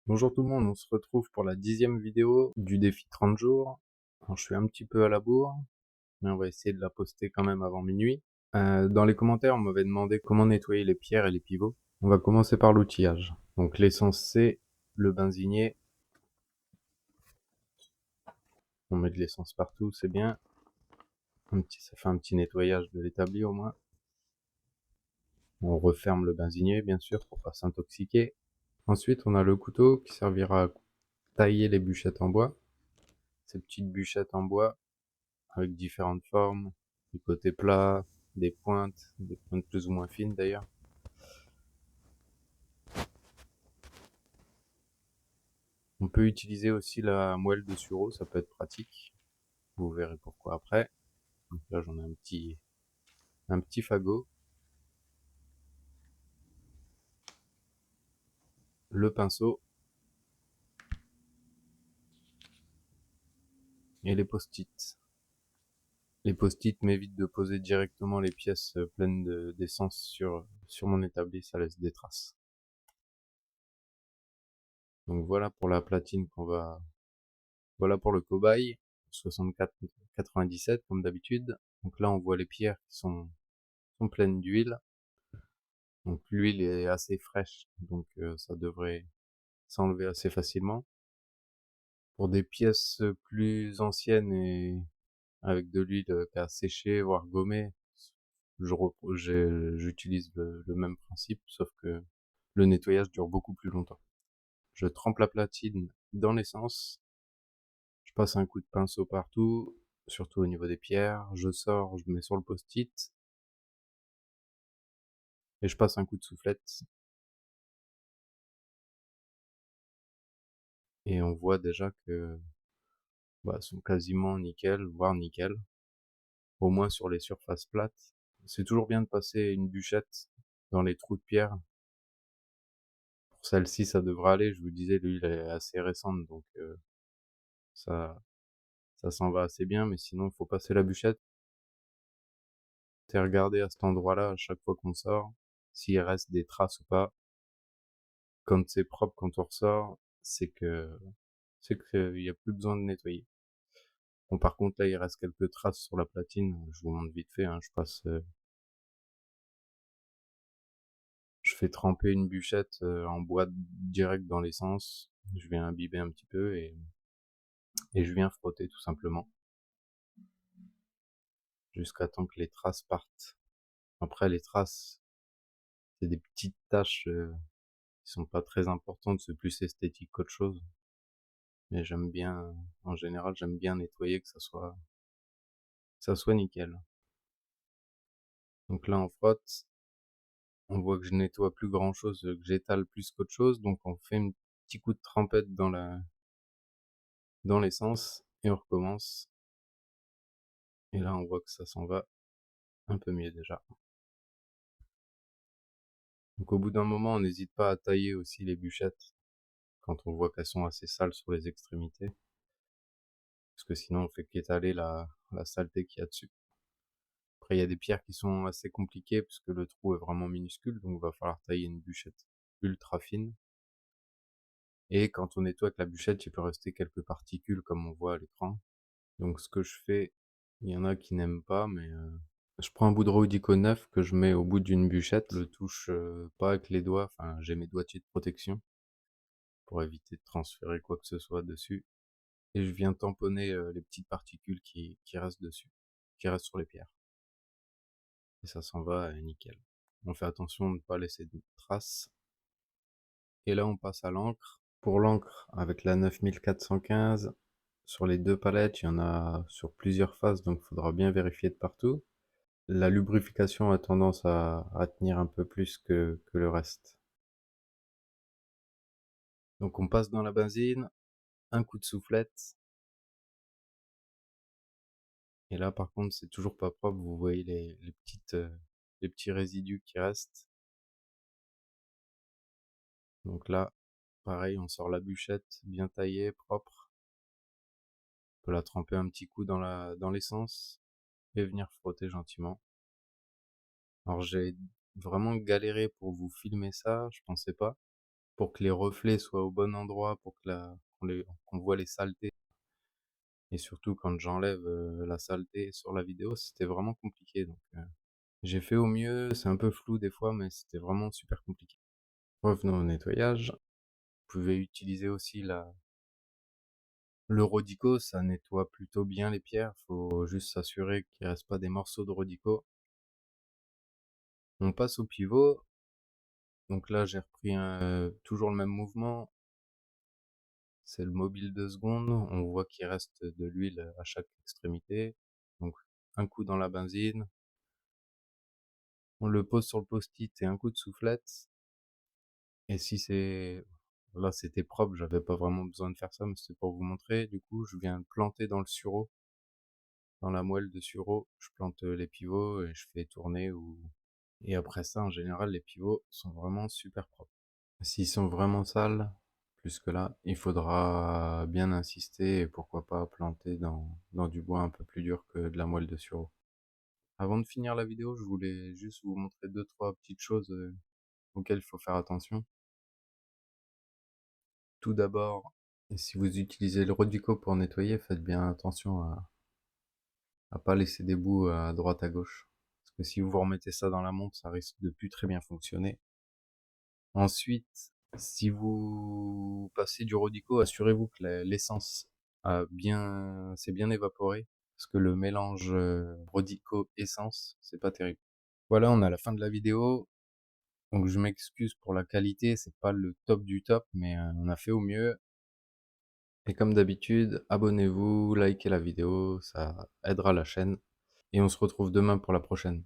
Bonjour tout le monde, on se retrouve pour la 10e vidéo du défi 30 jours. Alors, je suis un petit peu à la bourre, mais on va essayer de la poster quand même avant minuit. Dans les commentaires, on m'avait demandé comment nettoyer les pierres et les pivots. On va commencer par l'outillage. Donc l'essence c'est le benzinier. On met de l'essence partout, c'est bien. Ça fait un petit nettoyage de l'établi au moins. On referme le benzinier bien sûr pour pas s'intoxiquer. Ensuite, on a le couteau qui servira à tailler les bûchettes en bois. Ces petites bûchettes en bois avec différentes formes, du côté plat, des pointes plus ou moins fines d'ailleurs. On peut utiliser aussi la moelle de sureau, ça peut être pratique. Vous verrez pourquoi après. Donc là j'en ai un petit fagot. Le pinceau et les post-it. Les post-it m'évitent de poser directement les pièces pleines d'essence sur mon établi, ça laisse des traces. Donc voilà pour la platine voilà pour le cobaye, 64,97 comme d'habitude. Donc là on voit les pierres qui sont pleines d'huile. Donc l'huile est assez fraîche, donc ça devrait s'enlever assez facilement. Pour des pièces plus anciennes et avec de l'huile qui a séché, voire gommé, j'utilise le même principe, sauf que le nettoyage dure beaucoup plus longtemps. Je trempe la platine dans l'essence, je passe un coup de pinceau partout, surtout au niveau des pierres, je sors, je mets sur le post-it, et je passe un coup de soufflette, et on voit déjà que sont quasiment nickel, voire nickel, au moins sur les surfaces plates. C'est toujours bien de passer une bûchette dans les trous de pierre. Pour celle-ci, ça devrait aller. Je vous disais, l'huile est assez récente, donc ça, ça s'en va assez bien. Mais sinon, il faut passer la bûchette et regarder à cet endroit-là à chaque fois qu'on sort, s'il reste des traces ou pas. Quand c'est propre, quand on ressort, c'est qu'il n'y a plus besoin de nettoyer. Bon, par contre, là, il reste quelques traces sur la platine. Je vous montre vite fait. Hein, je fais tremper une bûchette en bois direct dans l'essence. Je viens imbiber un petit peu et je viens frotter tout simplement jusqu'à temps que les traces partent. Après, les traces, c'est des petites taches qui sont pas très importantes, c'est plus esthétique qu'autre chose. Mais en général, j'aime bien nettoyer que ça soit nickel. Donc là, on frotte. On voit que je nettoie plus grand chose, que j'étale plus qu'autre chose. Donc on fait un petit coup de trempette dans l'essence et on recommence. Et là, on voit que ça s'en va un peu mieux déjà. Donc au bout d'un moment, on n'hésite pas à tailler aussi les bûchettes quand on voit qu'elles sont assez sales sur les extrémités, parce que sinon on fait qu'étaler la saleté qu'il y a dessus. Après, il y a des pierres qui sont assez compliquées parce que le trou est vraiment minuscule, donc il va falloir tailler une bûchette ultra fine. Et quand on nettoie avec la bûchette, il peut rester quelques particules comme on voit à l'écran. Donc ce que je fais, il y en a qui n'aiment pas, mais je prends un bout de Rodico neuf que je mets au bout d'une bûchette, je le touche pas avec les doigts, enfin j'ai mes doigtiers de protection pour éviter de transférer quoi que ce soit dessus. Et je viens tamponner les petites particules qui restent dessus, qui restent sur les pierres. Et ça s'en va nickel. On fait attention de ne pas laisser de traces. Et là on passe à l'encre. Pour l'encre, avec la 9415, sur les deux palettes, il y en a sur plusieurs faces, donc il faudra bien vérifier de partout. La lubrification a tendance à tenir un peu plus que le reste. Donc on passe dans la benzine, un coup de soufflette, et là par contre c'est toujours pas propre, vous voyez les petits résidus qui restent. Donc là, pareil, on sort la bûchette bien taillée, propre. On peut la tremper un petit coup dans l'essence et venir frotter gentiment. Alors j'ai vraiment galéré pour vous filmer ça, je pensais pas. pour que les reflets soient au bon endroit, pour que qu'on voit les saletés et surtout quand j'enlève, la saleté sur la vidéo, c'était vraiment compliqué donc j'ai fait au mieux, c'est un peu flou des fois, mais c'était vraiment super compliqué. Revenons au nettoyage. Vous pouvez utiliser aussi la le Rodico, ça nettoie plutôt bien les pierres, faut juste s'assurer qu'il reste pas des morceaux de Rodico. On passe au pivot, donc là j'ai repris toujours le même mouvement, c'est le mobile 2 secondes, on voit qu'il reste de l'huile à chaque extrémité, donc un coup dans la benzine, on le pose sur le post-it et un coup de soufflette, et si c'est là c'était propre, j'avais pas vraiment besoin de faire ça, mais c'était pour vous montrer, du coup je viens le planter dans le sureau, dans la moelle de sureau, je plante les pivots et je fais tourner ou et après ça, en général, les pivots sont vraiment super propres. S'ils sont vraiment sales, plus que là, il faudra bien insister et pourquoi pas planter dans du bois un peu plus dur que de la moelle de sureau. Avant de finir la vidéo, je voulais juste vous montrer deux, trois petites choses auxquelles il faut faire attention. Tout d'abord, si vous utilisez le Rodico pour nettoyer, faites bien attention à pas laisser des bouts à droite à gauche. Parce que si vous remettez ça dans la montre, ça risque de plus très bien fonctionner. Ensuite, si vous passez du Rodico, assurez-vous que l'essence s'est bien évaporée, parce que le mélange Rodico-essence, c'est pas terrible. Voilà, on a la fin de la vidéo, donc je m'excuse pour la qualité, c'est pas le top du top, mais on a fait au mieux. Et comme d'habitude, abonnez-vous, likez la vidéo, ça aidera la chaîne, et on se retrouve demain pour la prochaine.